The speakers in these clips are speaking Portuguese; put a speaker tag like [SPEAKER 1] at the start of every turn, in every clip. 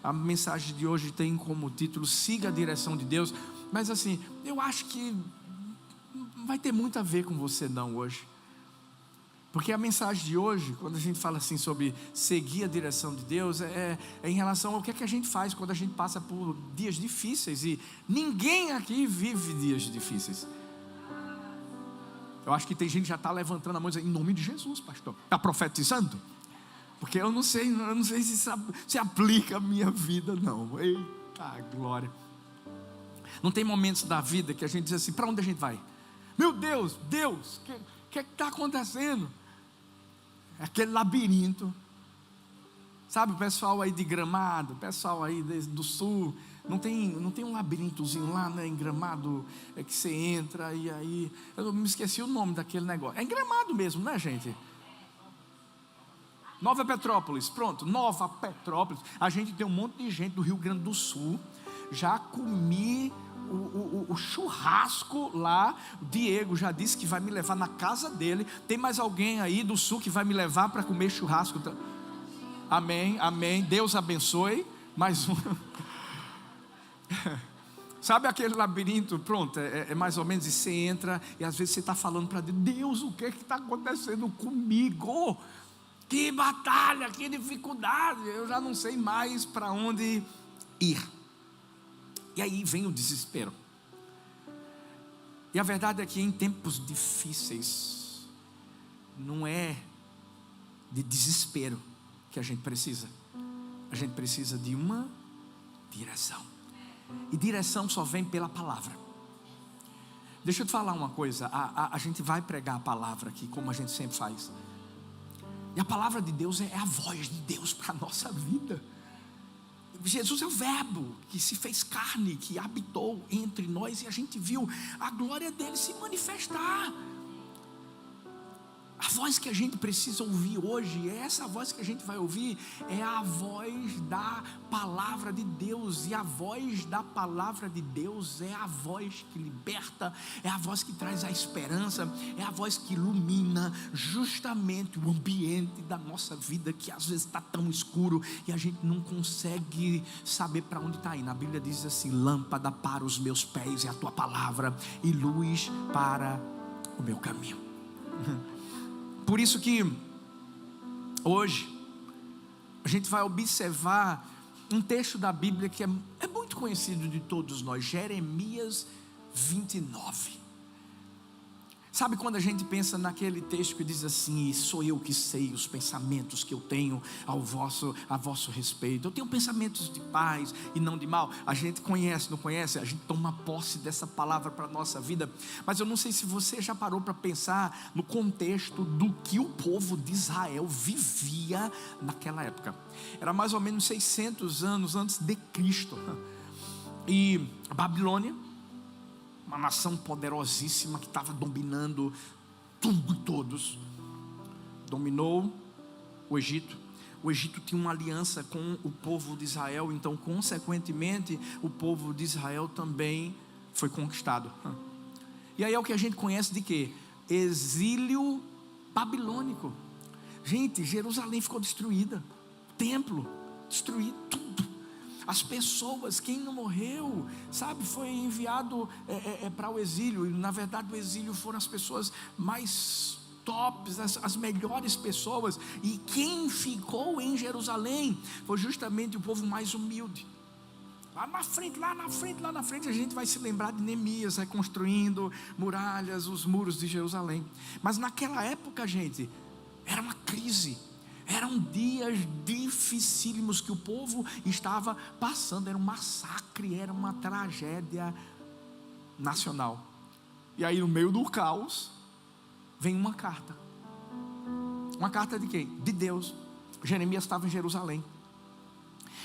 [SPEAKER 1] A mensagem de hoje tem como título Siga a Direção de Deus. Mas assim, eu acho que vai ter muito a ver com você não hoje. Porque a mensagem de hoje, quando a gente fala assim sobre seguir a direção de Deus, é em relação ao que é que a gente faz quando a gente passa por dias difíceis. E ninguém aqui vive dias difíceis. Eu acho que tem gente que já está levantando a mão e dizendo, em nome de Jesus, pastor, está profetizando? Porque eu não sei se aplica a minha vida não. Eita glória. Não tem momentos da vida que a gente diz assim, para onde a gente vai? Meu Deus, o que está acontecendo? É aquele labirinto. Sabe o pessoal aí de Gramado, o pessoal aí do sul, não tem um labirintozinho lá, né, em Gramado, que você entra e aí, eu me esqueci o nome daquele negócio, é em Gramado mesmo, né gente? Nova Petrópolis, pronto, Nova Petrópolis. A gente tem um monte de gente do Rio Grande do Sul. Já comi o churrasco lá. O Diego já disse que vai me levar na casa dele. Tem mais alguém aí do sul que vai me levar para comer churrasco? Amém, amém, Deus abençoe. Mais um. Sabe aquele labirinto? Pronto, é mais ou menos. E você entra e às vezes você está falando para Deus, Deus, o que está acontecendo comigo? Que batalha, que dificuldade, eu já não sei mais para onde ir. E aí vem o desespero. E a verdade é que em tempos difíceis, não é de desespero que a gente precisa. A gente precisa de uma direção. E direção só vem pela palavra. Deixa eu te falar uma coisa, a gente vai pregar a palavra aqui, como a gente sempre faz. E a palavra de Deus é a voz de Deus para a nossa vida. Jesus é o verbo que se fez carne, que habitou entre nós, e a gente viu a glória dele se manifestar. A voz que a gente precisa ouvir hoje, essa voz que a gente vai ouvir, é a voz da palavra de Deus. E a voz da palavra de Deus é a voz que liberta, é a voz que traz a esperança, é a voz que ilumina justamente o ambiente da nossa vida, que às vezes está tão escuro e a gente não consegue saber para onde está indo. A Bíblia diz assim, lâmpada para os meus pés é a tua palavra e luz para o meu caminho. Por isso que hoje a gente vai observar um texto da Bíblia que é muito conhecido de todos nós, Jeremias 29. Sabe quando a gente pensa naquele texto que diz assim, sou eu que sei os pensamentos que eu tenho a vosso respeito, eu tenho pensamentos de paz e não de mal. A gente conhece, não conhece? A gente toma posse dessa palavra para a nossa vida. Mas eu não sei se você já parou para pensar no contexto do que o povo de Israel vivia naquela época. Era mais ou menos 600 anos antes de Cristo. E a Babilônia, uma nação poderosíssima que estava dominando tudo e todos, dominou o Egito. O Egito tinha uma aliança com o povo de Israel, então consequentemente o povo de Israel também foi conquistado. E aí é o que a gente conhece de quê? Exílio babilônico. Gente, Jerusalém ficou destruída, o templo destruído, tudo. As pessoas, quem não morreu, sabe, foi enviado para o exílio. E na verdade o exílio foram as pessoas mais tops, as melhores pessoas. E quem ficou em Jerusalém foi justamente o povo mais humilde. Lá na frente a gente vai se lembrar de Neemias reconstruindo muralhas, os muros de Jerusalém. Mas naquela época, gente, era uma crise. Eram dias dificílimos que o povo estava passando. Era um massacre, era uma tragédia nacional. E aí no meio do caos vem uma carta. Uma carta de quem? De Deus. Jeremias estava em Jerusalém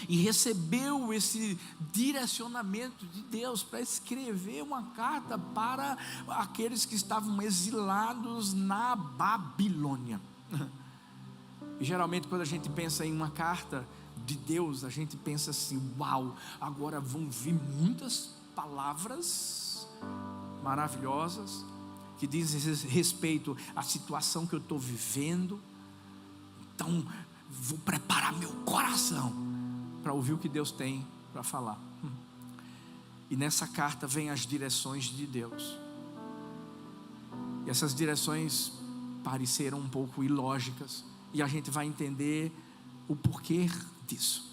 [SPEAKER 1] e recebeu esse direcionamento de Deus para escrever uma carta para aqueles que estavam exilados na Babilônia. E geralmente quando a gente pensa em uma carta de Deus, a gente pensa assim, uau, agora vão vir muitas palavras maravilhosas que dizem respeito à situação que eu estou vivendo. Então vou preparar meu coração para ouvir o que Deus tem para falar. E nessa carta vem as direções de Deus. E essas direções pareceram um pouco ilógicas, e a gente vai entender o porquê disso.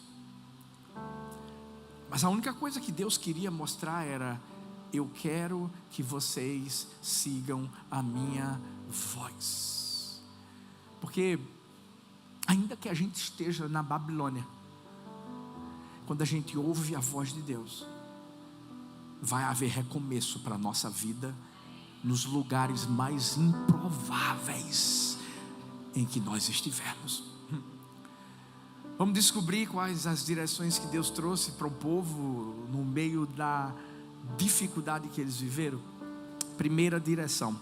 [SPEAKER 1] Mas a única coisa que Deus queria mostrar era: eu quero que vocês sigam a minha voz. Porque ainda que a gente esteja na Babilônia, quando a gente ouve a voz de Deus, vai haver recomeço para a nossa vida nos lugares mais improváveis em que nós estivermos. Vamos descobrir quais as direções que Deus trouxe para o povo no meio da dificuldade que eles viveram. Primeira direção: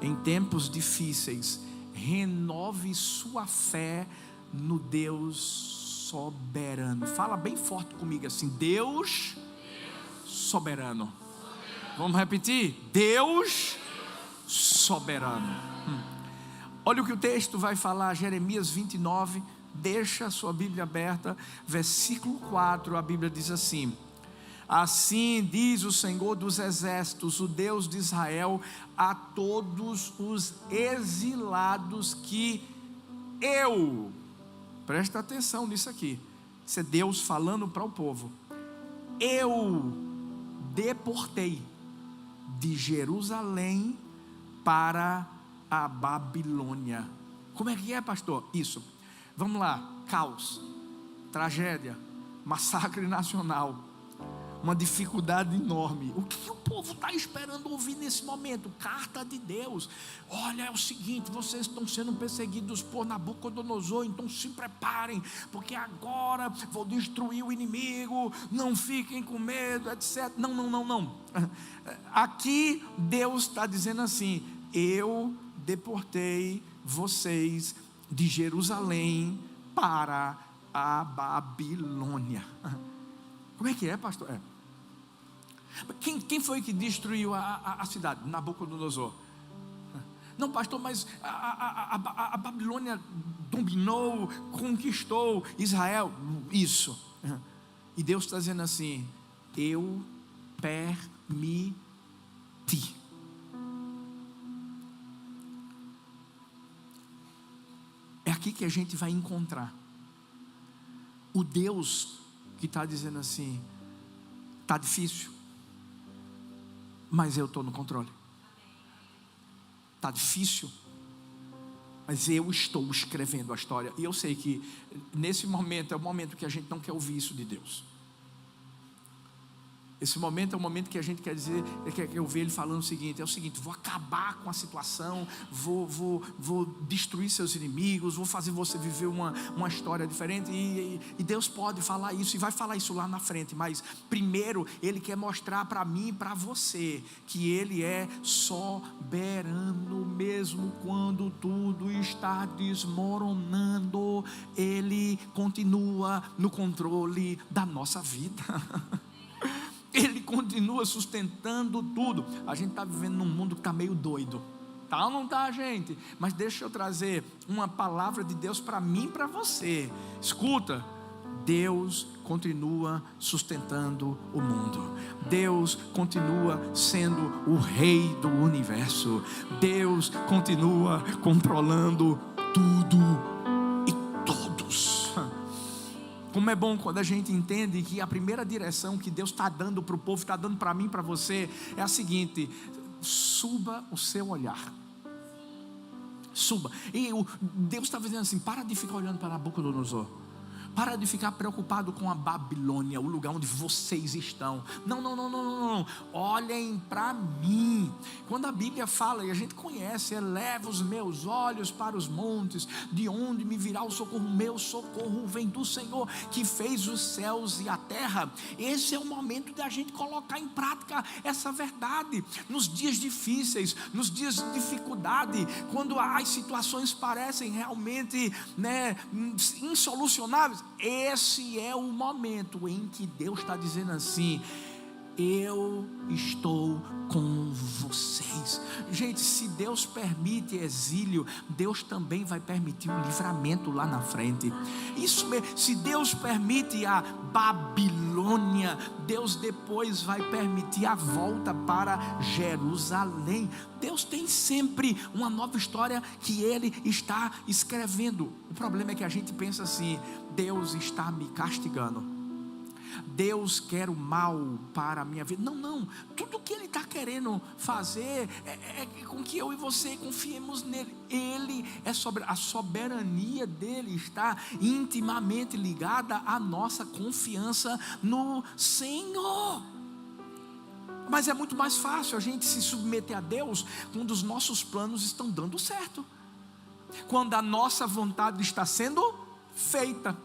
[SPEAKER 1] em tempos difíceis, renove sua fé no Deus soberano. Fala bem forte comigo assim: Deus soberano. Vamos repetir: Deus soberano. Olha o que o texto vai falar, Jeremias 29. Deixa a sua Bíblia aberta, versículo 4, a Bíblia diz assim: assim diz o Senhor dos exércitos, o Deus de Israel, a todos os exilados que eu, presta atenção nisso aqui, isso é Deus falando para o povo, eu deportei de Jerusalém para a Babilônia. Como é que é, pastor? Isso. Vamos lá: caos, tragédia, massacre nacional, uma dificuldade enorme. O que o povo está esperando ouvir nesse momento? Carta de Deus. Olha, é o seguinte: vocês estão sendo perseguidos por Nabucodonosor, então se preparem, porque agora vou destruir o inimigo, não fiquem com medo, etc. Não. Aqui Deus está dizendo assim: eu deportei vocês de Jerusalém para a Babilônia. Como é que é, pastor? Quem foi que destruiu a cidade? Nabucodonosor. Não, pastor, mas a Babilônia dominou, conquistou Israel. Isso. E Deus está dizendo assim: eu permiti. É aqui que a gente vai encontrar o Deus que está dizendo assim: está difícil, mas eu estou no controle. Está difícil, mas eu estou escrevendo a história. E eu sei que nesse momento é o momento que a gente não quer ouvir isso de Deus. Esse momento é o momento que a gente quer dizer, quer ouvir Ele falando o seguinte: é o seguinte, vou acabar com a situação, vou destruir seus inimigos, vou fazer você viver uma história diferente. E Deus pode falar isso, e vai falar isso lá na frente, mas primeiro Ele quer mostrar para mim e para você que Ele é soberano. Mesmo quando tudo está desmoronando, Ele continua no controle da nossa vida. Ele continua sustentando tudo. A gente está vivendo num mundo que está meio doido, tá ou não está, gente? Mas deixa eu trazer uma palavra de Deus para mim e para você. Escuta: Deus continua sustentando o mundo. Deus continua sendo o rei do universo. Deus continua controlando tudo e todos. Como é bom quando a gente entende que a primeira direção que Deus está dando para o povo, está dando para mim e para você, é a seguinte: suba o seu olhar. Suba. E Deus está dizendo assim: para de ficar olhando para Nabucodonosor. Para de ficar preocupado com a Babilônia, o lugar onde vocês estão. Não. Olhem para mim. Quando a Bíblia fala, e a gente conhece: eleva os meus olhos para os montes, de onde me virá o socorro? Meu socorro vem do Senhor, que fez os céus e a terra. Esse é o momento de a gente colocar em prática essa verdade. Nos dias difíceis, nos dias de dificuldade, quando as situações parecem realmente insolucionáveis, esse é o momento em que Deus está dizendo assim: eu estou com vocês. Gente, se Deus permite exílio, Deus também vai permitir um livramento lá na frente. Isso mesmo, se Deus permite a Babilônia, Deus depois vai permitir a volta para Jerusalém. Deus tem sempre uma nova história que Ele está escrevendo. O problema é que a gente pensa assim: Deus está me castigando, Deus quer o mal para a minha vida. Não, tudo que Ele está querendo fazer é com que eu e você confiemos nele. Ele é a soberania dele está intimamente ligada à nossa confiança no Senhor. Mas é muito mais fácil a gente se submeter a Deus quando os nossos planos estão dando certo, quando a nossa vontade está sendo feita,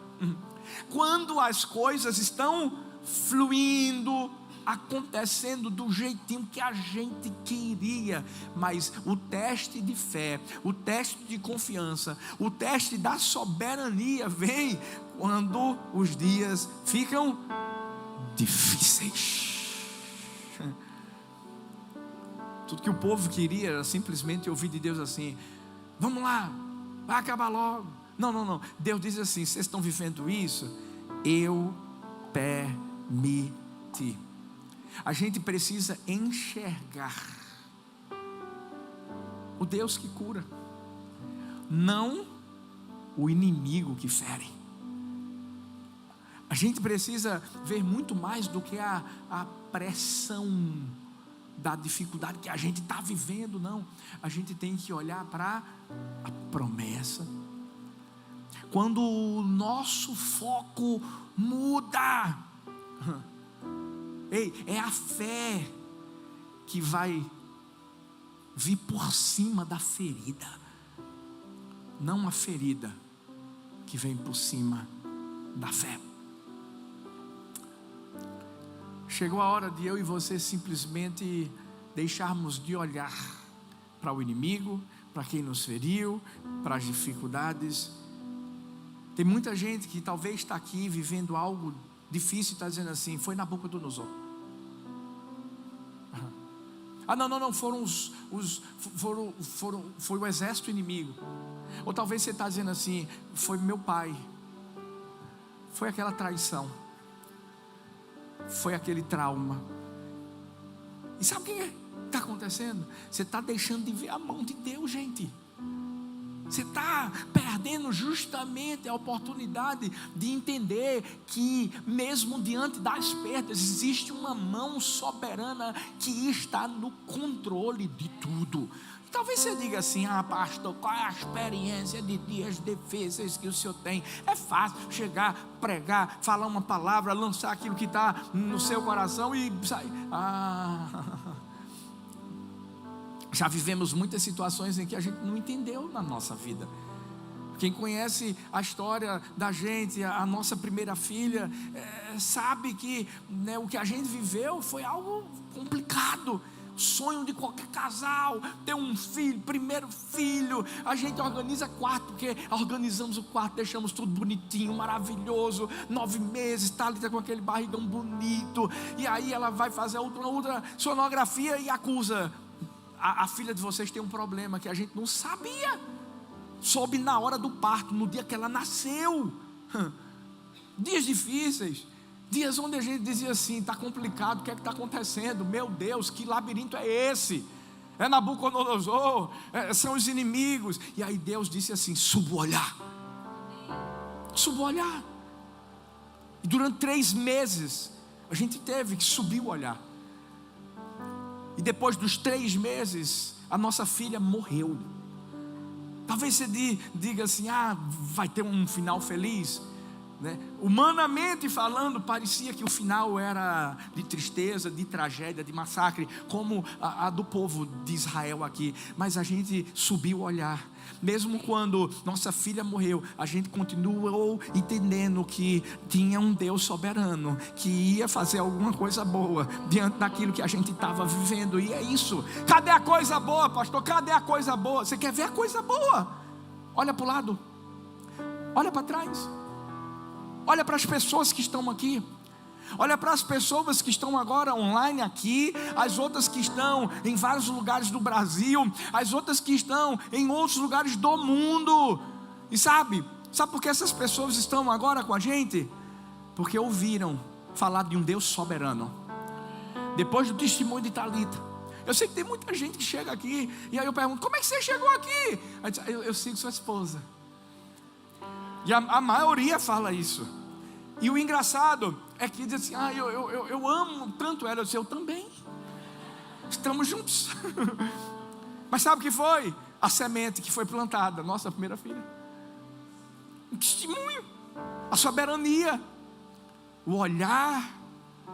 [SPEAKER 1] quando as coisas estão fluindo, acontecendo do jeitinho que a gente queria. Mas o teste de fé, o teste de confiança, o teste da soberania vem quando os dias ficam difíceis. Tudo que o povo queria era simplesmente ouvir de Deus assim: vamos lá, vai acabar logo. Não. Deus diz assim: vocês estão vivendo isso, eu permiti. A gente precisa enxergar o Deus que cura, não o inimigo que fere. A gente precisa ver muito mais do que a pressão da dificuldade que a gente está vivendo. Não, a gente tem que olhar para a promessa. Quando o nosso foco muda, é a fé que vai vir por cima da ferida, não a ferida que vem por cima da fé. Chegou a hora de eu e você simplesmente deixarmos de olhar para o inimigo, para quem nos feriu, para as dificuldades. Tem muita gente que talvez está aqui vivendo algo difícil e está dizendo assim: foi Nabucodonosor. Não, foi o exército inimigo. Ou talvez você está dizendo assim: foi meu pai, foi aquela traição, foi aquele trauma. E sabe o que está acontecendo? Você está deixando de ver a mão de Deus, gente. Você está perdendo justamente a oportunidade de entender que mesmo diante das perdas existe uma mão soberana que está no controle de tudo. Talvez você diga assim: pastor, qual é a experiência de dias difíceis que o senhor tem? É fácil chegar, pregar, falar uma palavra, lançar aquilo que está no seu coração e sair. Já vivemos muitas situações em que a gente não entendeu na nossa vida. Quem conhece a história da gente, a nossa primeira filha, sabe que o que a gente viveu foi algo complicado. Sonho de qualquer casal, ter um filho, primeiro filho. A gente organiza quarto, porque organizamos o quarto, deixamos tudo bonitinho, maravilhoso. 9 meses, Thalita com aquele barrigão bonito. E aí ela vai fazer outra sonografia e acusa: a filha de vocês tem um problema que a gente não sabia. Soube na hora do parto, no dia que ela nasceu. Dias difíceis, dias onde a gente dizia assim: está complicado, o que é que está acontecendo? Meu Deus, que labirinto é esse? É Nabucodonosor, são os inimigos. E aí Deus disse assim: suba o olhar. Suba o olhar. E durante 3 meses a gente teve que subir o olhar. E depois dos 3 meses a nossa filha morreu. Talvez você diga assim: vai ter um final feliz, né? Humanamente falando, parecia que o final era de tristeza, de tragédia, de massacre, como a do povo de Israel aqui. Mas a gente subiu o olhar. Mesmo quando nossa filha morreu, a gente continuou entendendo que tinha um Deus soberano que ia fazer alguma coisa boa diante daquilo que a gente estava vivendo. E é isso. Cadê a coisa boa, pastor? Cadê a coisa boa? Você quer ver a coisa boa? Olha para o lado, olha para trás, olha para as pessoas que estão aqui. Olha para as pessoas que estão agora online aqui, as outras que estão em vários lugares do Brasil, as outras que estão em outros lugares do mundo. E sabe por que essas pessoas estão agora com a gente? Porque ouviram falar de um Deus soberano. Depois do testemunho de Talita, eu sei que tem muita gente que chega aqui, e aí eu pergunto: como é que você chegou aqui? Eu sigo sua esposa. E a maioria fala isso. E o engraçado é que diz assim: eu amo tanto ela. Eu disse: eu também. Estamos juntos. Mas sabe o que foi? A semente que foi plantada, nossa primeira filha. O testemunho, a soberania, o olhar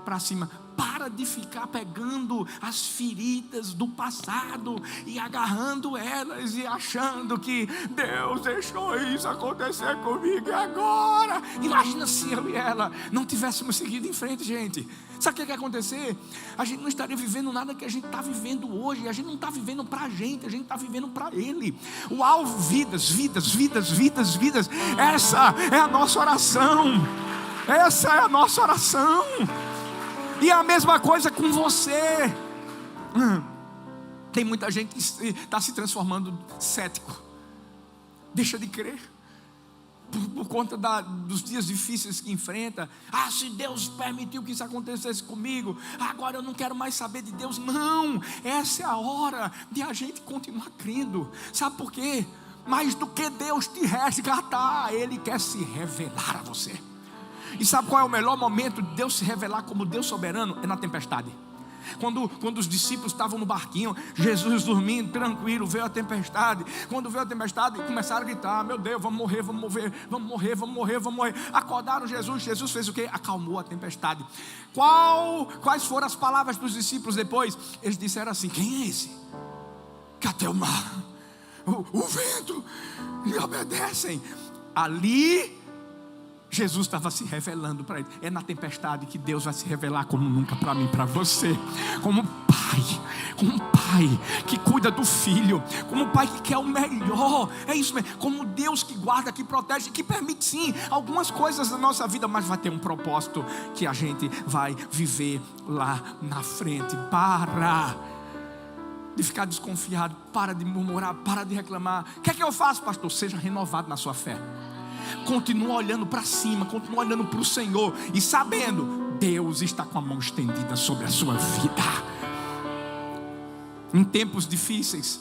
[SPEAKER 1] para cima. Para de ficar pegando as feridas do passado e agarrando elas e achando que Deus deixou isso acontecer comigo e agora. Imagina se eu e ela não tivéssemos seguido em frente, gente. Sabe o que ia acontecer? A gente não estaria vivendo nada que a gente está vivendo hoje. A gente não está vivendo para a gente está vivendo para Ele. O alvo, vidas. Essa é a nossa oração. Essa é a nossa oração. E a mesma coisa com você. Tem muita gente que está se transformando cético, deixa de crer por conta dos dias difíceis que enfrenta. Se Deus permitiu que isso acontecesse comigo, agora eu não quero mais saber de Deus. Não, essa é a hora de a gente continuar crendo. Sabe por quê? Mais do que Deus te resgatar, Ele quer se revelar a você. E sabe qual é o melhor momento de Deus se revelar como Deus soberano? É na tempestade. Quando os discípulos estavam no barquinho, Jesus dormindo, tranquilo, veio a tempestade. Quando veio a tempestade, começaram a gritar: meu Deus, vamos morrer. Acordaram Jesus. Jesus fez o quê? Acalmou a tempestade. Quais foram as palavras dos discípulos depois? Eles disseram assim: quem é esse? Que até o mar, o vento lhe obedecem. Ali Jesus estava se revelando para ele. É na tempestade que Deus vai se revelar como nunca para mim, para você. Como um pai que cuida do filho, como um pai que quer o melhor. É isso mesmo. Como Deus que guarda, que protege, que permite sim algumas coisas da nossa vida, mas vai ter um propósito que a gente vai viver lá na frente. Para de ficar desconfiado, para de murmurar, para de reclamar. O que é que eu faço, pastor? Seja renovado na sua fé. Continua olhando para cima, continua olhando para o Senhor e sabendo, Deus está com a mão estendida sobre a sua vida. Em tempos difíceis,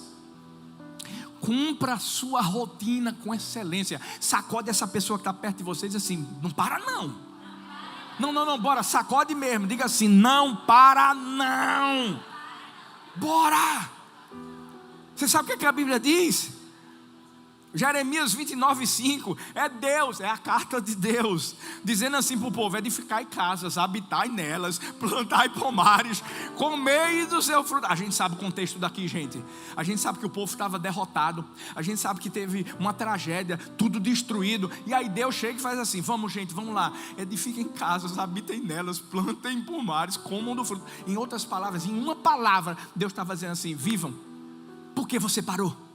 [SPEAKER 1] cumpra a sua rotina com excelência. Sacode essa pessoa que está perto de você e diz assim: não para não. Não, bora, sacode mesmo. Diga assim: não para não. Bora. Você sabe o que a Bíblia diz? Jeremias 29:5, é Deus, é a carta de Deus, dizendo assim para o povo: edificai casas, habitai nelas, plantai pomares, comei do seu fruto. A gente sabe o contexto daqui, gente. A gente sabe que o povo estava derrotado, a gente sabe que teve uma tragédia, tudo destruído. E aí Deus chega e faz assim: vamos gente, vamos lá, edifiquem casas, habitem nelas, plantem pomares, comam do fruto. Em outras palavras, em uma palavra, Deus estava dizendo assim: vivam. Por que você parou?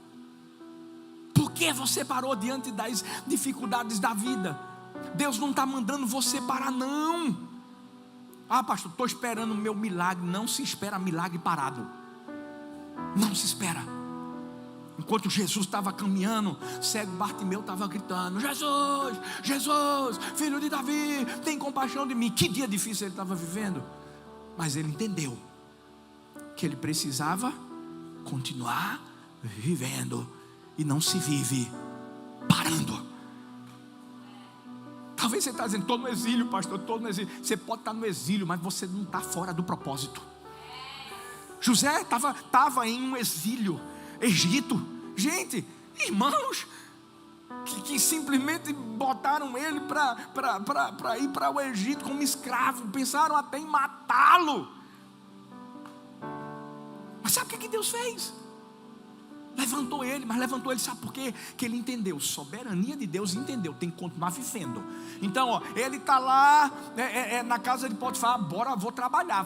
[SPEAKER 1] Por que você parou diante das dificuldades da vida? Deus não está mandando você parar, não. Pastor, estou esperando o meu milagre. Não se espera milagre parado. Não se espera. Enquanto Jesus estava caminhando, cego Bartimeu estava gritando: Jesus, Jesus, filho de Davi, tem compaixão de mim. Que dia difícil ele estava vivendo. Mas ele entendeu que ele precisava continuar vivendo. E não se vive parando. Talvez você está dizendo: estou no exílio, pastor, estou no exílio. Você pode estar no exílio, mas você não está fora do propósito. José estava em um exílio, Egito. Gente, irmãos que simplesmente botaram ele para ir para o Egito como escravo. Pensaram até em matá-lo. Mas sabe o que Deus fez? Levantou ele, mas levantou ele, sabe por quê? Que ele entendeu, soberania de Deus, entendeu, tem que continuar vivendo. Então, ele está lá, na casa de Potifar, vou trabalhar.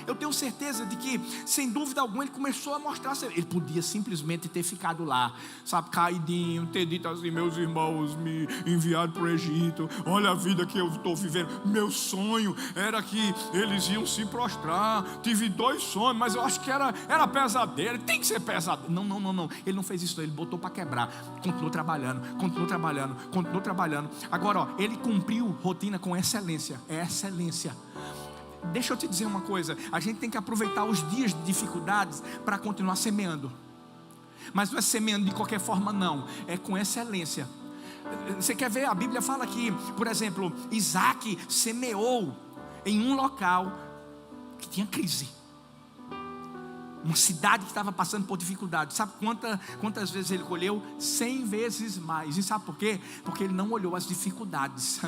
[SPEAKER 1] Eu tenho certeza de que, sem dúvida alguma, ele começou a mostrar, ele podia simplesmente ter ficado lá, sabe, caidinho, ter dito assim: meus irmãos me enviaram para o Egito, olha a vida que eu estou vivendo, meu sonho era que eles iam se prostrar, tive 2 sonhos, mas eu acho que era pesadelo, tem que ser pesadelo. Não, ele não fez isso, ele botou para quebrar, continuou trabalhando. Agora, ele cumpriu rotina com excelência. Deixa eu te dizer uma coisa, a gente tem que aproveitar os dias de dificuldades para continuar semeando, mas não é semeando de qualquer forma, não, é com excelência. Você quer ver? A Bíblia fala que, por exemplo, Isaac semeou em um local que tinha crise, uma cidade que estava passando por dificuldade. Sabe quantas vezes ele colheu? 100 vezes mais. E sabe por quê? Porque ele não olhou as dificuldades,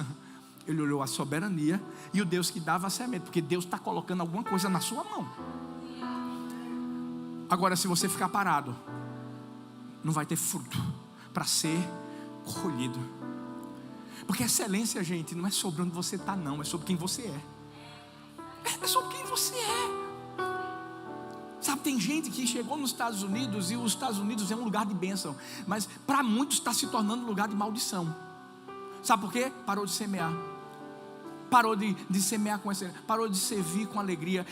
[SPEAKER 1] ele olhou a soberania e o Deus que dava a semente, porque Deus está colocando alguma coisa na sua mão. Agora, se você ficar parado, não vai ter fruto para ser colhido. Porque excelência, gente, não é sobre onde você está, não, é sobre quem você é. É sobre quem você é. Sabe, tem gente que chegou nos Estados Unidos e os Estados Unidos é um lugar de bênção, mas para muitos está se tornando um lugar de maldição. Sabe por quê? Parou de semear. Parou de semear com excelência, parou de servir com alegria,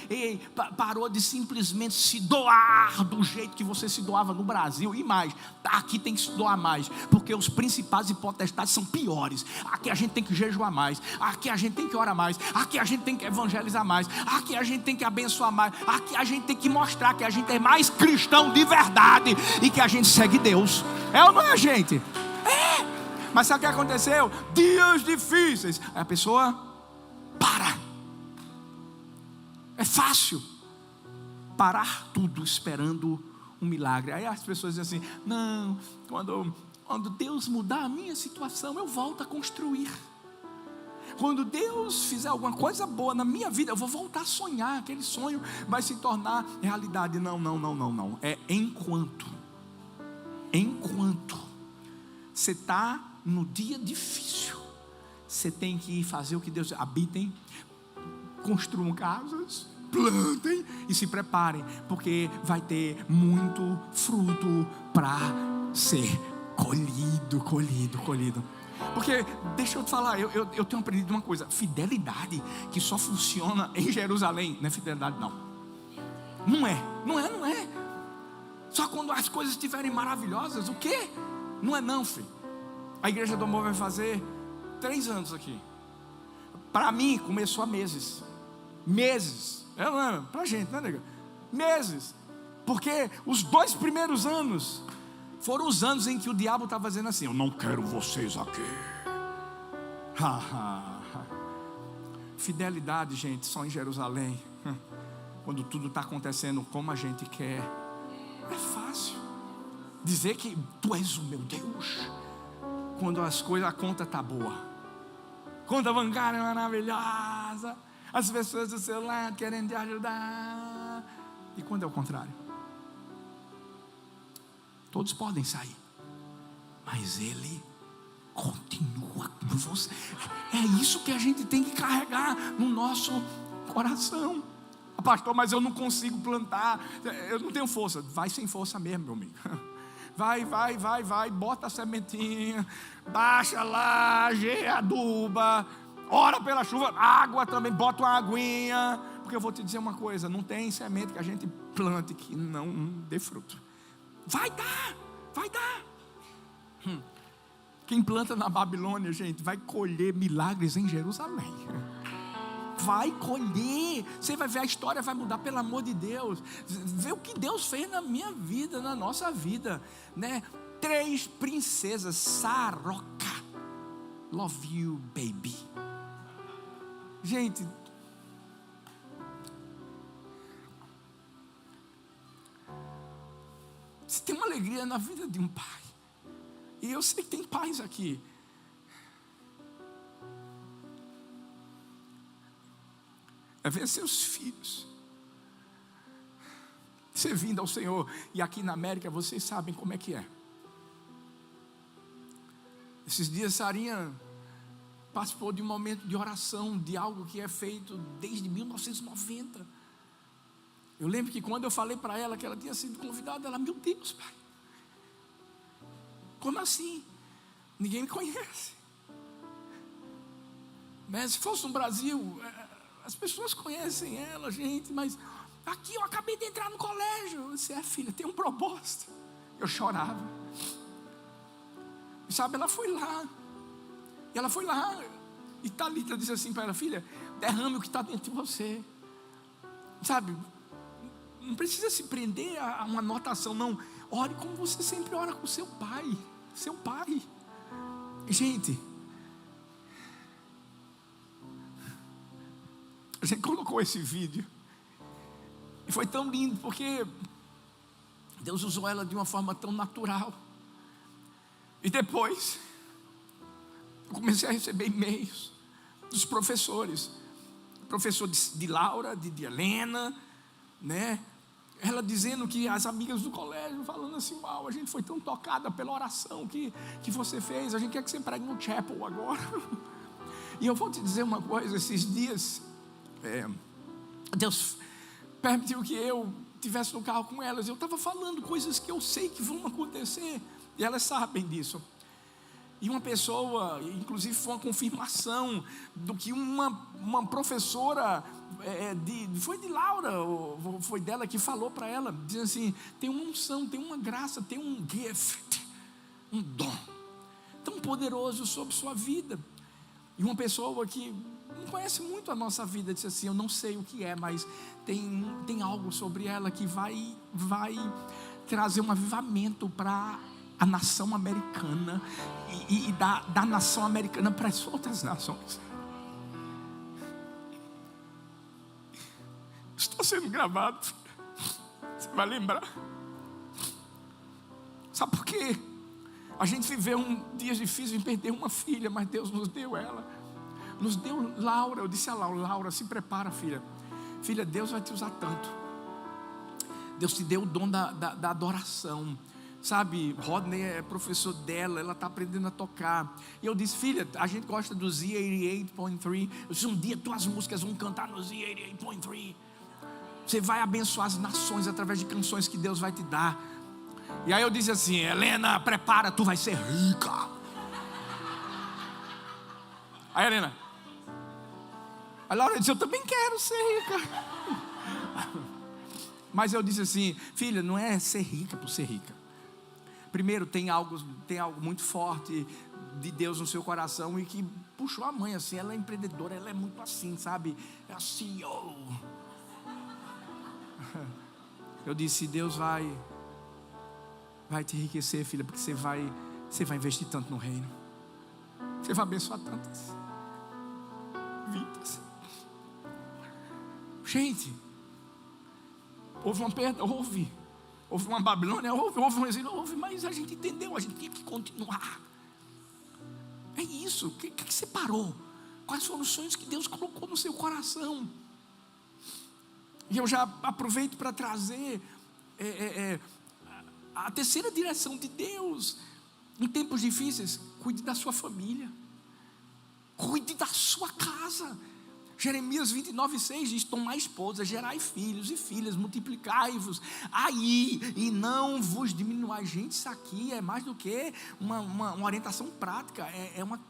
[SPEAKER 1] parou de simplesmente se doar do jeito que você se doava no Brasil. E mais, aqui tem que se doar mais, porque os principados e potestades são piores. Aqui a gente tem que jejuar mais, aqui a gente tem que orar mais, aqui a gente tem que evangelizar mais, aqui a gente tem que abençoar mais, aqui a gente tem que mostrar que a gente é mais cristão de verdade e que a gente segue Deus. É ou não é, gente? É. Mas sabe o que aconteceu? Dias difíceis, a pessoa para. É fácil parar tudo esperando um milagre. Aí as pessoas dizem assim: não, quando Deus mudar a minha situação, eu volto a construir. Quando Deus fizer alguma coisa boa na minha vida, eu vou voltar a sonhar. Aquele sonho vai se tornar realidade. Não. É enquanto você está no dia difícil, você tem que fazer o que Deus diz. Habitem, construam casas, plantem e se preparem, porque vai ter muito fruto para ser colhido. Porque, deixa eu te falar, eu tenho aprendido uma coisa: fidelidade que só funciona em Jerusalém. Não é fidelidade, não. Não é. Só quando as coisas estiverem maravilhosas. O quê? Não é não, filho. A Igreja do Amor vai fazer 3 anos aqui. Para mim começou há meses. Pra gente, né, nega? Meses. Porque os 2 primeiros anos foram os anos em que o diabo estava dizendo assim: eu não quero vocês aqui. Fidelidade, gente, só em Jerusalém. Quando tudo está acontecendo como a gente quer, é fácil dizer que tu és o meu Deus quando a conta está boa, conta bancária é maravilhosa, as pessoas do seu lado querendo te ajudar. E quando é o contrário? Todos podem sair, mas Ele continua com você. É isso que a gente tem que carregar no nosso coração. Pastor, mas eu não consigo plantar, eu não tenho força. Vai sem força mesmo, meu amigo. Vai, bota a sementinha, baixa lá, aduba, ora pela chuva, água também, bota uma aguinha. Porque eu vou te dizer uma coisa: não tem semente que a gente plante que não dê fruto. Vai dar. Quem planta na Babilônia, gente, vai colher milagres em Jerusalém. Vai colher, você vai ver, a história vai mudar, pelo amor de Deus. Vê o que Deus fez na minha vida, na nossa vida, né? 3 princesas, Saroca, love you baby. Gente, você tem uma alegria na vida de um pai, e eu sei que tem pais aqui. É ver seus filhos servindo ao Senhor. E aqui na América vocês sabem como é que é. Esses dias Sarinha participou de um momento de oração, de algo que é feito desde 1990. Eu lembro que quando eu falei para ela que ela tinha sido convidada, ela, meu Deus, pai, como assim? Ninguém me conhece. Né? Se fosse no Brasil, as pessoas conhecem ela, gente, mas aqui eu acabei de entrar no colégio. Eu disse, filha, tem um propósito. Eu chorava. E sabe, ela foi lá. E ela foi lá. E Thalita disse assim para ela, filha, derrame o que está dentro de você. Sabe, não precisa se prender a uma anotação, não. Ore como você sempre ora com seu pai. Seu pai. Gente, a gente colocou esse vídeo e foi tão lindo, porque Deus usou ela de uma forma tão natural. E depois eu comecei a receber e-mails dos professores, professor de Laura, de Helena, né? Ela dizendo que as amigas do colégio falando assim, uau, a gente foi tão tocada pela oração que você fez, a gente quer que você pregue no chapel agora. E eu vou te dizer uma coisa, esses dias Deus permitiu que eu estivesse no carro com elas. Eu estava falando coisas que eu sei que vão acontecer, e elas sabem disso. E uma pessoa, inclusive foi uma confirmação do que uma professora, foi de Laura, foi dela que falou para ela, dizendo assim, tem uma unção, tem uma graça, tem um gift, um dom, tão poderoso sobre sua vida. E uma pessoa que não conhece muito a nossa vida, disse assim, eu não sei o que é, mas tem algo sobre ela que vai trazer um avivamento para a nação americana e da nação americana para as outras nações. Está sendo gravado, você vai lembrar. Sabe por quê? A gente viveu dias difíceis em perder uma filha, mas Deus nos deu ela, nos deu Laura. Eu disse a Laura, se prepara, filha, Deus vai te usar tanto. Deus te deu o dom da adoração. Sabe, Rodney é professor dela, ela está aprendendo a tocar. E eu disse, filha, a gente gosta do Z88.3. Eu disse, um dia tuas músicas vão cantar no Z88.3. Você vai abençoar as nações através de canções que Deus vai te dar. E aí eu disse assim, Helena, prepara, tu vai ser rica. Aí Helena, a Laura disse, eu também quero ser rica. Mas eu disse assim, filha, não é ser rica por ser rica. Primeiro, tem algo muito forte de Deus no seu coração e que puxou a mãe assim. Ela é empreendedora, ela é muito assim, sabe? É assim, Eu disse, Deus vai te enriquecer, filha, porque você vai investir tanto no reino. Você vai abençoar tantas vidas. Gente, houve uma perda, houve uma Babilônia, houve um exílio, mas a gente entendeu, a gente tinha que continuar. É isso, o que separou? Quais foram os sonhos que Deus colocou no seu coração? E eu já aproveito para trazer a terceira direção de Deus. Em tempos difíceis, cuide da sua família, cuide da sua casa. Jeremias 29:6 diz, tomai esposa, gerai filhos e filhas, multiplicai-vos aí, e não vos diminuai. Gente, isso aqui é mais do que uma orientação prática,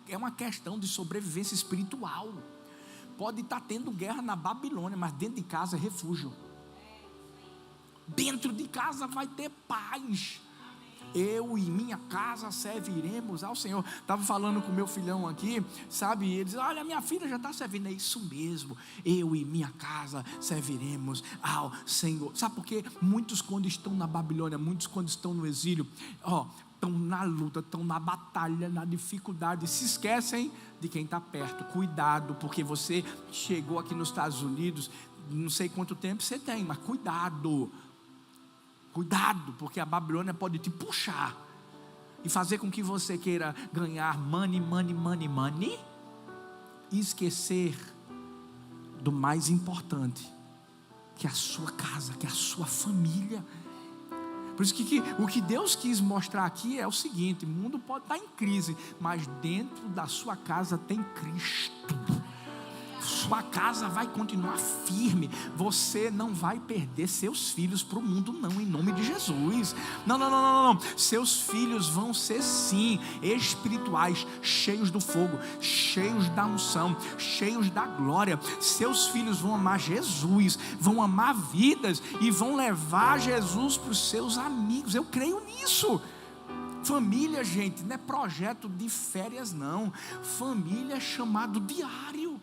[SPEAKER 1] é uma questão de sobrevivência espiritual. Pode estar tendo guerra na Babilônia, mas dentro de casa é refúgio. Dentro de casa vai ter paz. Eu e minha casa serviremos ao Senhor. Estava falando com meu filhão aqui, sabe? Ele diz, olha, minha filha já está servindo. É isso mesmo, eu e minha casa serviremos ao Senhor. Sabe por quê? Muitos quando estão na Babilônia, muitos quando estão no exílio, estão na luta, estão na batalha, na dificuldade, se esquecem de quem está perto. Cuidado, porque você chegou aqui nos Estados Unidos, não sei quanto tempo você tem, mas cuidado, porque a Babilônia pode te puxar e fazer com que você queira ganhar money e esquecer do mais importante, que é a sua casa, que é a sua família. Por isso que o que Deus quis mostrar aqui é o seguinte: o mundo pode estar em crise, mas dentro da sua casa tem Cristo. Sua casa vai continuar firme. Você não vai perder seus filhos para o mundo, não, em nome de Jesus. Não. Seus filhos vão ser, sim, espirituais, cheios do fogo, cheios da unção, cheios da glória. Seus filhos vão amar Jesus, vão amar vidas e vão levar Jesus para os seus amigos. Eu creio nisso. Família, gente, não é projeto de férias, não. Família é chamado diário.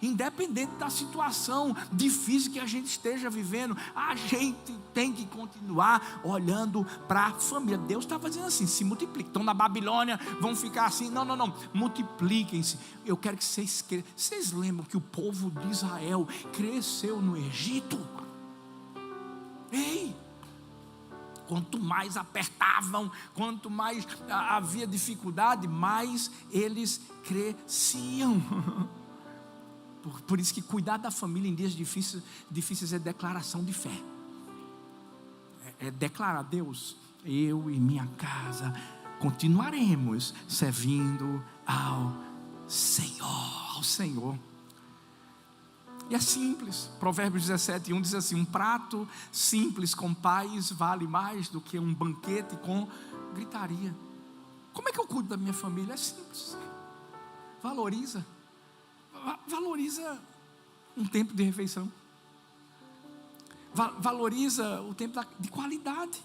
[SPEAKER 1] Independente da situação difícil que a gente esteja vivendo, a gente tem que continuar olhando para a família. Deus estava dizendo assim: se multipliquem. Estão na Babilônia, vão ficar assim. Não, multipliquem-se. Eu quero que vocês cresçam. Vocês lembram que o povo de Israel cresceu no Egito? Ei! Quanto mais apertavam, quanto mais havia dificuldade, mais eles cresciam. Por isso que cuidar da família em dias difíceis é declaração de fé. É declarar: Deus, eu e minha casa continuaremos servindo ao Senhor. E é simples. Provérbios 17:1 diz assim: um prato simples com paz vale mais do que um banquete com gritaria. Como é que eu cuido da minha família? É simples. Valoriza um tempo de refeição. Valoriza o tempo de qualidade.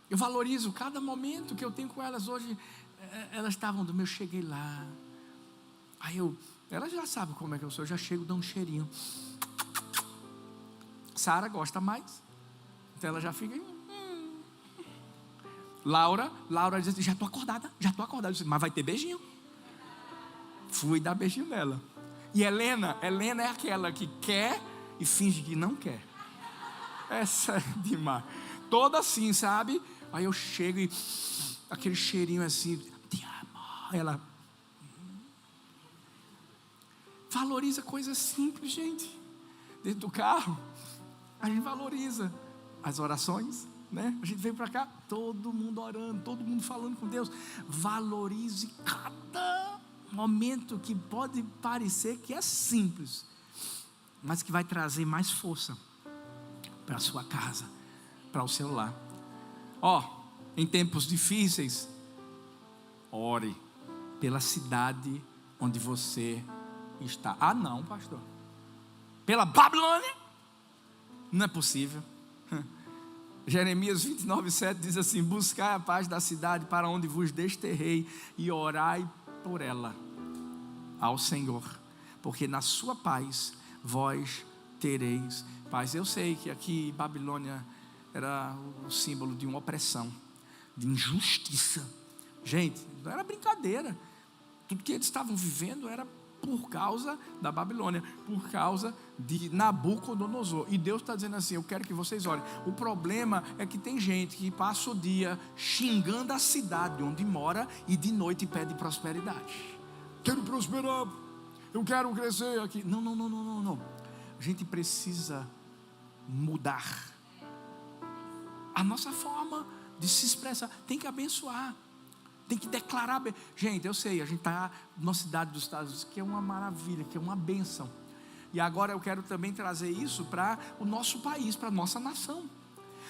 [SPEAKER 1] Eu valorizo cada momento que eu tenho com elas. Hoje elas estavam do meu, cheguei lá. Aí elas já sabem como é que eu sou. Eu já chego, dou um cheirinho. Sara gosta mais, então ela já fica. Laura diz assim: já estou acordada. Eu disse: mas vai ter beijinho. Fui dar beijinho nela. E Helena é aquela que quer e finge que não quer. Essa é demais. Toda assim, sabe? Aí eu chego e aquele cheirinho assim: te amo. Ela valoriza coisas simples, gente. Dentro do carro a gente valoriza as orações, né? A gente vem para cá, todo mundo orando, todo mundo falando com Deus. Valorize cada momento que pode parecer que é simples, mas que vai trazer mais força para a sua casa, para o seu lar. Em tempos difíceis, ore pela cidade onde você está. Ah, não, pastor, pela Babilônia? Não é possível. Jeremias 29:7 diz assim: buscai a paz da cidade para onde vos desterrei e orai por ela ao Senhor, porque na sua paz vós tereis paz. Eu sei que aqui Babilônia era o símbolo de uma opressão, de injustiça. Gente, não era brincadeira. Tudo que eles estavam vivendo era por causa da Babilônia, por causa de Nabucodonosor. E Deus está dizendo assim: eu quero que vocês olhem. O problema é que tem gente que passa o dia xingando a cidade onde mora e de noite pede prosperidade. Quero prosperar, eu quero crescer aqui. Não. A gente precisa mudar a nossa forma de se expressar. Tem que abençoar, tem que declarar. Gente, eu sei, a gente está numa cidade dos Estados Unidos que é uma maravilha, que é uma bênção. E agora eu quero também trazer isso para o nosso país, para a nossa nação.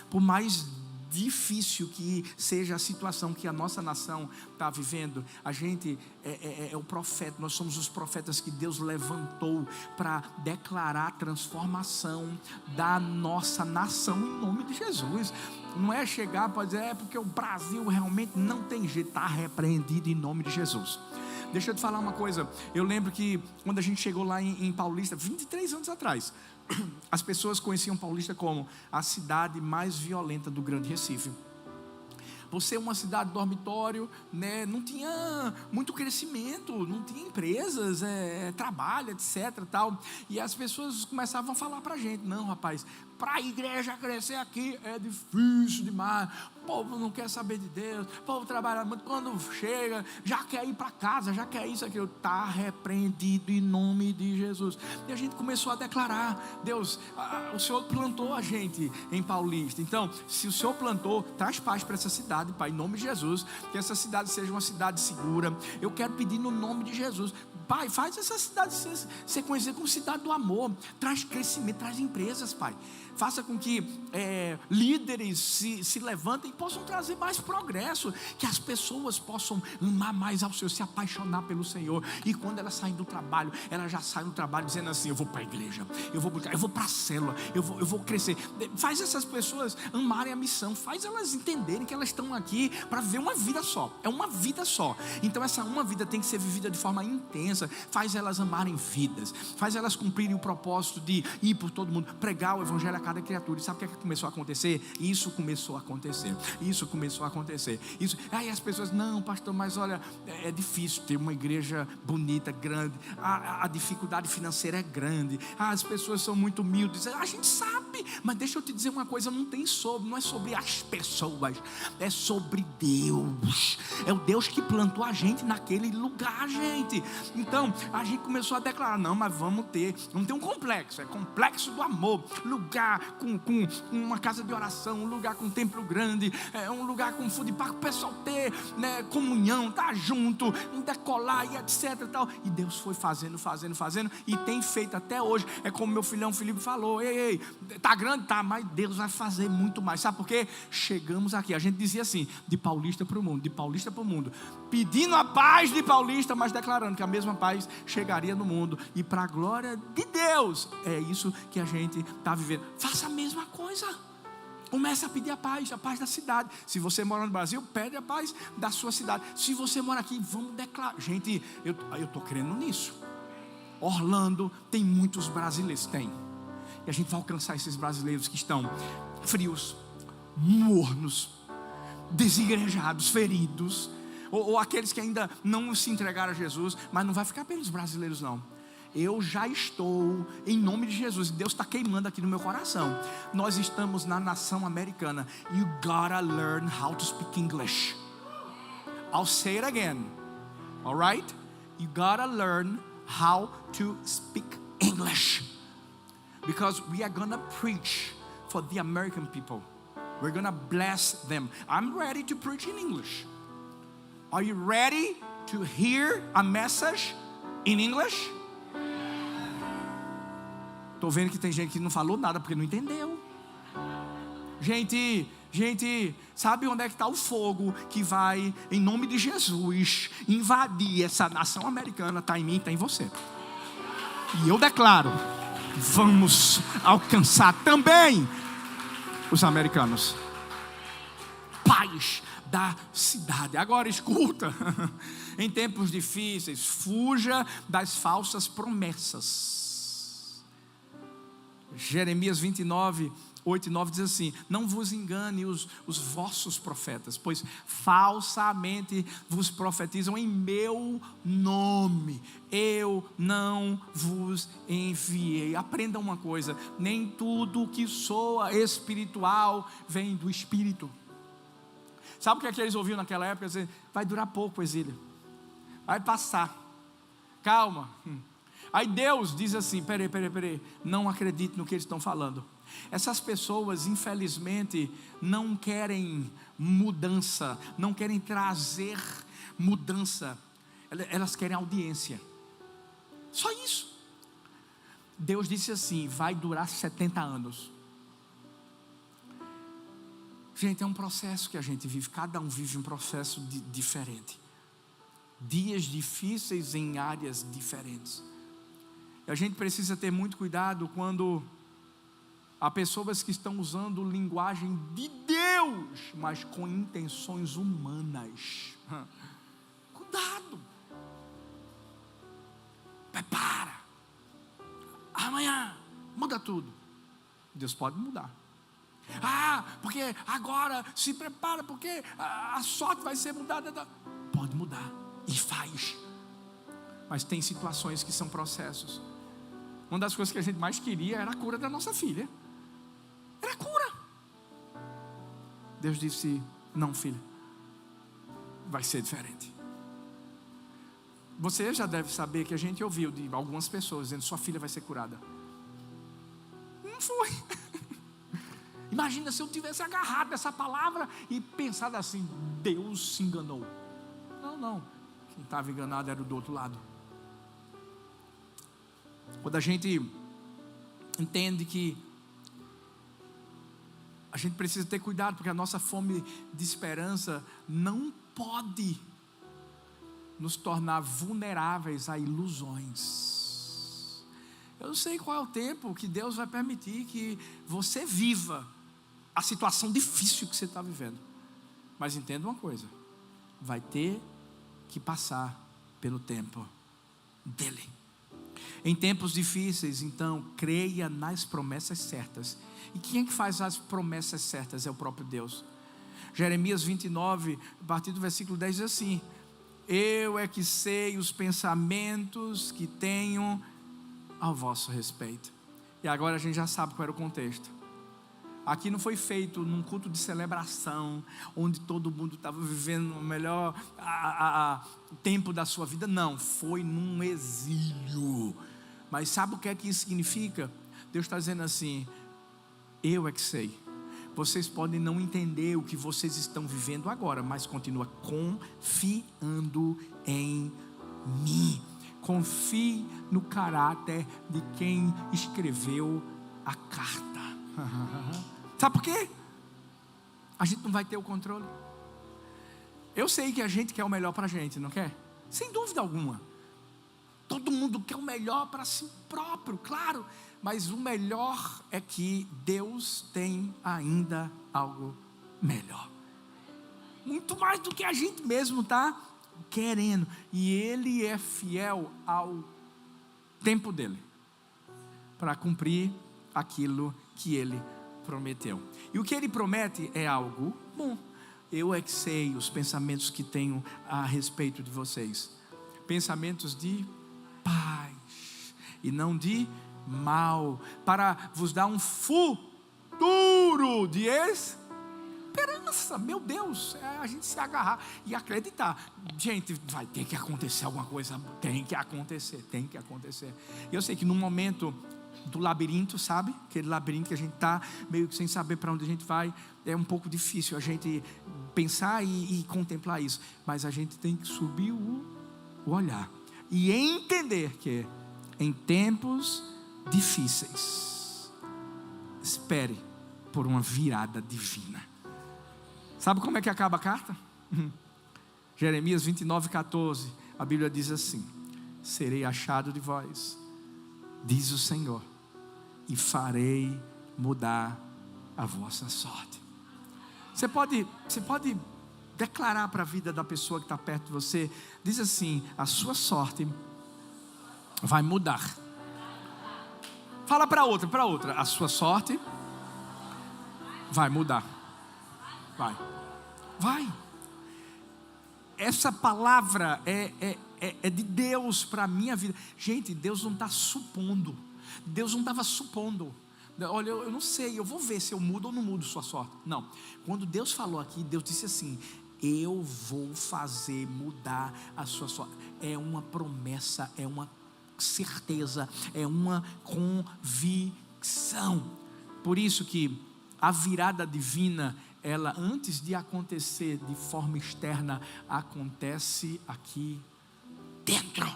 [SPEAKER 1] Por mais difícil que seja a situação que a nossa nação está vivendo, a gente é o profeta. Nós somos os profetas que Deus levantou para declarar a transformação da nossa nação em nome de Jesus. Não é chegar para dizer porque o Brasil realmente não tem jeito. Está repreendido em nome de Jesus. Deixa eu te falar uma coisa. Eu lembro que quando a gente chegou lá em Paulista, 23 anos atrás, as pessoas conheciam Paulista como a cidade mais violenta do Grande Recife. Por ser uma cidade dormitório, né, não tinha muito crescimento, não tinha empresas, trabalho, etc. Tal. E as pessoas começavam a falar para a gente: não, rapaz, para a igreja crescer aqui é difícil demais. O povo não quer saber de Deus, o povo trabalha muito, quando chega, já quer ir para casa, já quer isso, aquilo. Está repreendido em nome de Jesus. E a gente começou a declarar: Deus, o Senhor plantou a gente em Paulista, então se o Senhor plantou, traz paz para essa cidade, Pai, em nome de Jesus. Que essa cidade seja uma cidade segura. Eu quero pedir no nome de Jesus, Pai, faz essa cidade ser conhecida como cidade do amor. Traz crescimento, traz empresas, Pai. Faça com que líderes se levantem e possam trazer mais progresso. Que as pessoas possam amar mais ao Senhor, se apaixonar pelo Senhor. E quando elas saem do trabalho, elas já saem do trabalho dizendo assim: eu vou para a igreja, eu vou para a célula, eu vou crescer. Faz essas pessoas amarem a missão. Faz elas entenderem que elas estão aqui para viver uma vida só. É uma vida só. Então essa uma vida tem que ser vivida de forma intensa. Faz elas amarem vidas. Faz elas cumprirem o propósito de ir por todo mundo, pregar o evangelho a cada criatura. E sabe o que começou a acontecer? Isso começou a acontecer. Aí as pessoas: não, pastor, mas olha, é difícil ter uma igreja bonita, grande. A dificuldade financeira é grande. As pessoas são muito humildes. A gente sabe, mas deixa eu te dizer uma coisa: não é sobre as pessoas, é sobre Deus. É o Deus que plantou a gente naquele lugar, gente. Então a gente começou a declarar: não, mas vamos ter um complexo. É complexo do amor. Lugar com uma casa de oração, um lugar com um templo grande, um lugar com food park, o pessoal ter, né, comunhão, tá junto, decolar e etc e tal. E Deus foi fazendo e tem feito até hoje. É como meu filhão Felipe falou: ei, tá grande, tá, mas Deus vai fazer muito mais. Sabe por quê? Chegamos aqui, a gente dizia assim: de Paulista para o mundo, pedindo a paz de Paulista, mas declarando que a mesma paz chegaria no mundo, e para a glória de Deus. É isso que a gente está vivendo. Faça a mesma coisa. Comece a pedir a paz da cidade. Se você mora no Brasil, pede a paz da sua cidade. Se você mora aqui, vamos declarar. Gente, eu estou crendo nisso. Orlando tem muitos brasileiros, tem. E a gente vai alcançar esses brasileiros que estão frios, mornos, desigrejados, feridos, ou aqueles que ainda não se entregaram a Jesus. Mas não vai ficar pelos brasileiros, não. Eu já estou, em nome de Jesus. Deus está queimando aqui no meu coração. Nós estamos na nação americana. You gotta learn how to speak English. I'll say it again. Alright? You gotta learn how to speak English. Because we are gonna preach for the American people. We're gonna bless them. I'm ready to preach in English. Are you ready to hear a message in English? Estou vendo que tem gente que não falou nada porque não entendeu. Gente, sabe onde é que está o fogo que vai, em nome de Jesus, invadir essa nação americana? Está em mim, está em você. E eu declaro: vamos alcançar também os americanos. Paz da cidade. Agora escuta: em tempos difíceis, fuja das falsas promessas. Jeremias 29, 8 e 9 diz assim: não vos engane os vossos profetas, pois falsamente vos profetizam em meu nome. Eu não vos enviei. Aprenda uma coisa: nem tudo que soa espiritual vem do Espírito. Sabe o que eles ouviam naquela época? Dizer: vai durar pouco o exílio, vai passar, calma. Aí Deus diz assim: peraí, não acredite no que eles estão falando. Essas pessoas, infelizmente, não querem mudança, não querem trazer mudança, elas querem audiência, só isso. Deus disse assim: vai durar 70 anos. Gente, é um processo que a gente vive, cada um vive um processo diferente, dias difíceis em áreas diferentes. E a gente precisa ter muito cuidado quando há pessoas que estão usando linguagem de Deus, mas com intenções humanas. Cuidado. Prepara. Amanhã muda tudo. Deus pode mudar. Porque agora se prepara, porque a sorte vai ser mudada. Pode mudar e faz. Mas tem situações que são processos. Uma das coisas que a gente mais queria era a cura da nossa filha. Era a cura. Deus disse: Não, filha, vai ser diferente. Você já deve saber que a gente ouviu de algumas pessoas dizendo: sua filha vai ser curada. Não foi. Imagina se eu tivesse agarrado essa palavra e pensado assim: Deus se enganou. Não. Quem estava enganado era o do outro lado. Quando a gente entende que a gente precisa ter cuidado, porque a nossa fome de esperança não pode nos tornar vulneráveis a ilusões. Eu não sei qual é o tempo que Deus vai permitir que você viva a situação difícil que você está vivendo, mas entenda uma coisa: vai ter que passar pelo tempo dele. Em tempos difíceis, então, creia nas promessas certas. E quem é que faz as promessas certas? É o próprio Deus. Jeremias 29, a partir do versículo 10 diz assim: eu é que sei os pensamentos que tenho ao vosso respeito. E agora a gente já sabe qual era o contexto. Aqui não foi feito num culto de celebração, onde todo mundo estava vivendo o melhor tempo da sua vida. Não, foi num exílio. Mas sabe o que é que isso significa? Deus está dizendo assim: eu é que sei. Vocês podem não entender o que vocês estão vivendo agora, mas continua confiando em mim. Confie no caráter de quem escreveu a carta. Sabe por quê? A gente não vai ter o controle. Eu sei que a gente quer o melhor para a gente, não quer? Sem dúvida alguma. Todo mundo quer o melhor para si próprio, claro. Mas o melhor é que Deus tem ainda algo melhor. Muito mais do que a gente mesmo está querendo. E Ele é fiel ao tempo dele, para cumprir aquilo que Ele prometeu. E o que Ele promete é algo bom. Eu é que sei os pensamentos que tenho a respeito de vocês. Pensamentos de paz e não de mal, para vos dar um futuro de esperança. Meu Deus, a gente se agarrar e acreditar. Gente, vai ter que acontecer alguma coisa. Tem que acontecer. E eu sei que no momento do labirinto, sabe? Aquele labirinto que a gente está meio que sem saber para onde a gente vai. É um pouco difícil a gente pensar e contemplar isso. Mas a gente tem que subir o olhar e entender que em tempos difíceis, espere por uma virada divina. Sabe como é que acaba a carta? Jeremias 29:14, a Bíblia diz assim: serei achado de vós, diz o Senhor, e farei mudar a vossa sorte. Você pode declarar para a vida da pessoa que está perto de você, diz assim: a sua sorte vai mudar. Fala para outra, a sua sorte vai mudar. Vai. Essa palavra é de Deus para a minha vida. Gente, Deus não está supondo. Deus não estava supondo. Olha, eu não sei, eu vou ver se eu mudo ou não mudo sua sorte. Não, quando Deus falou aqui, Deus disse assim: eu vou fazer mudar a sua sorte. É uma promessa, é uma certeza, é uma convicção. Por isso que a virada divina, ela antes de acontecer de forma externa, acontece aqui dentro.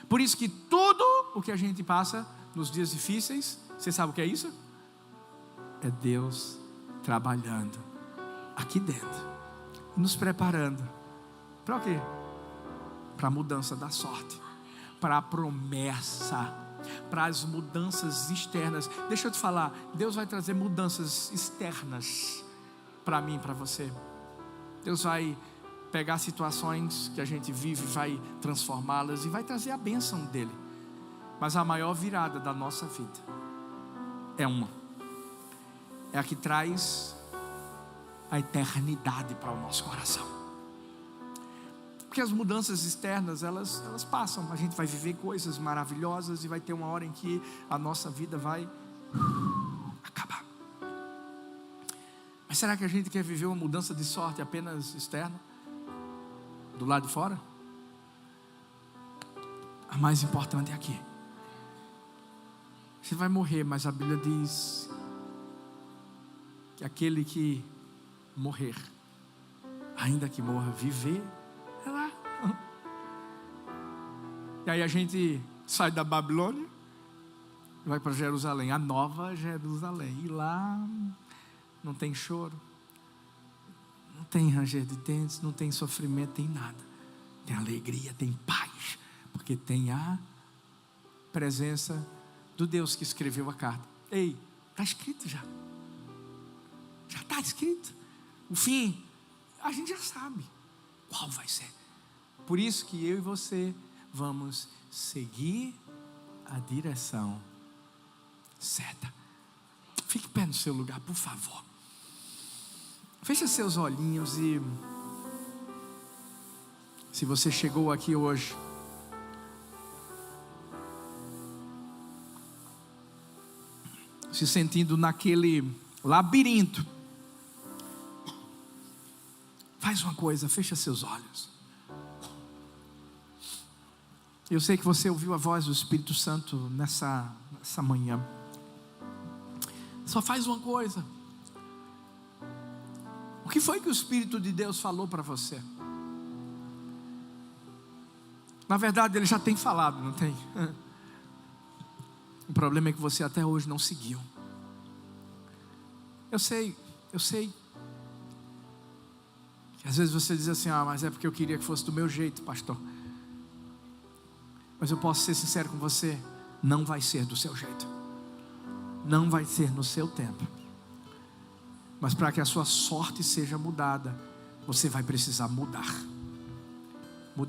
[SPEAKER 1] Por isso que tudo o que a gente passa nos dias difíceis, você sabe o que é isso? É Deus trabalhando aqui dentro, nos preparando para o quê? Para a mudança da sorte, para a promessa, para as mudanças externas. Deixa eu te falar, Deus vai trazer mudanças externas para mim e para você. Deus vai pegar situações que a gente vive, vai transformá-las e vai trazer a bênção dele. Mas a maior virada da nossa vida é a que traz a eternidade para o nosso coração. Porque as mudanças externas, elas passam. A gente vai viver coisas maravilhosas e vai ter uma hora em que a nossa vida vai acabar. Mas será que a gente quer viver uma mudança de sorte apenas externa? Do lado de fora? A mais importante é aqui. Você vai morrer, mas a Bíblia diz que aquele que morrer, ainda que morra, viver é lá. E aí a gente sai da Babilônia e vai para Jerusalém, a nova Jerusalém. E lá não tem choro, não tem ranger de dentes, não tem sofrimento, tem nada. Tem alegria, tem paz, porque tem a presença do Deus que escreveu a carta. Ei, está escrito já. Já está escrito. O fim, a gente já sabe qual vai ser. Por isso que eu e você vamos seguir a direção certa. Fique pé no seu lugar, por favor. Feche seus olhinhos e... se você chegou aqui hoje se sentindo naquele labirinto, faz uma coisa, fecha seus olhos. Eu sei que você ouviu a voz do Espírito Santo nessa manhã. Só faz uma coisa. O que foi que o Espírito de Deus falou para você? Na verdade, Ele já tem falado, não tem? O problema é que você até hoje não seguiu. Eu sei que às vezes você diz assim: mas é porque eu queria que fosse do meu jeito, pastor. Mas eu posso ser sincero com você, não vai ser do seu jeito, não vai ser no seu tempo. Mas para que a sua sorte seja mudada, você vai precisar mudar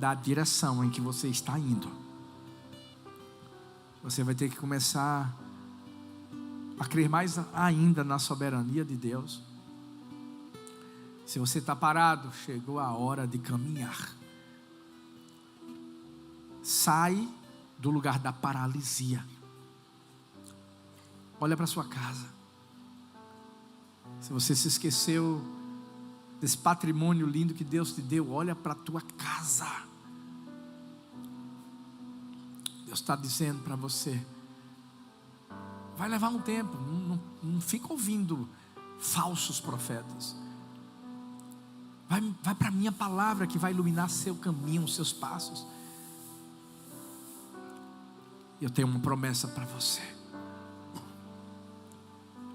[SPEAKER 1] a direção em que você está indo. Você vai ter que começar a crer mais ainda na soberania de Deus. Se você está parado, chegou a hora de caminhar. Sai do lugar da paralisia. Olha para sua casa. Se você se esqueceu desse patrimônio lindo que Deus te deu, olha para a tua casa. Deus está dizendo para você: vai levar um tempo, não fica ouvindo falsos profetas. Vai para a minha palavra que vai iluminar seu caminho, os seus passos. Eu tenho uma promessa para você.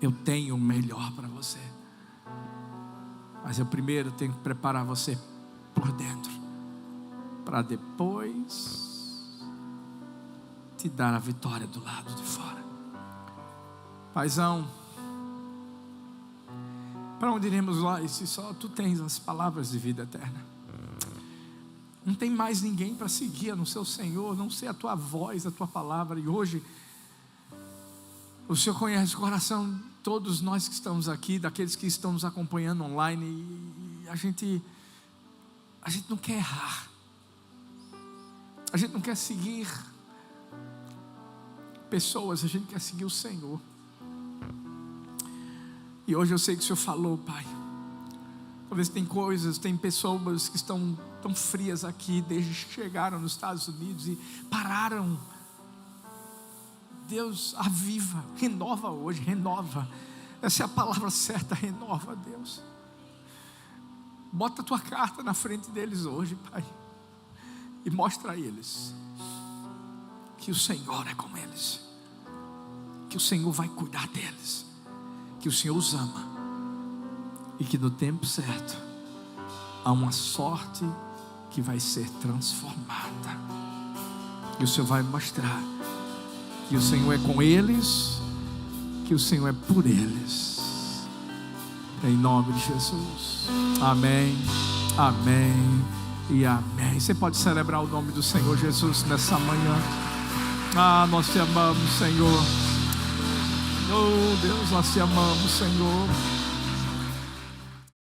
[SPEAKER 1] Eu tenho o melhor para você. Mas eu primeiro tenho que preparar você por dentro, para depois te dar a vitória do lado de fora. Paizão, para onde iremos lá? E se só tu tens as palavras de vida eterna? Não tem mais ninguém para seguir a não ser o Senhor, não ser a tua voz, a tua palavra. E hoje o Senhor conhece o coração de todos nós que estamos aqui, daqueles que estão nos acompanhando online. E a gente não quer errar, a gente não quer seguir pessoas, a gente quer seguir o Senhor. E hoje eu sei que o Senhor falou, Pai. Talvez tem pessoas que estão tão frias aqui desde que chegaram nos Estados Unidos e pararam. Deus, aviva, renova hoje, renova. Essa é a palavra certa, renova, Deus. Bota a tua carta na frente deles hoje, Pai, e mostra a eles que o Senhor é com eles, que o Senhor vai cuidar deles, que o Senhor os ama e que no tempo certo há uma sorte que vai ser transformada. E o Senhor vai mostrar que o Senhor é com eles, que o Senhor é por eles, em nome de Jesus. Amém, amém e amém. Você pode celebrar o nome do Senhor Jesus nessa manhã. Nós te amamos, Senhor. Oh Deus, nós te amamos, Senhor.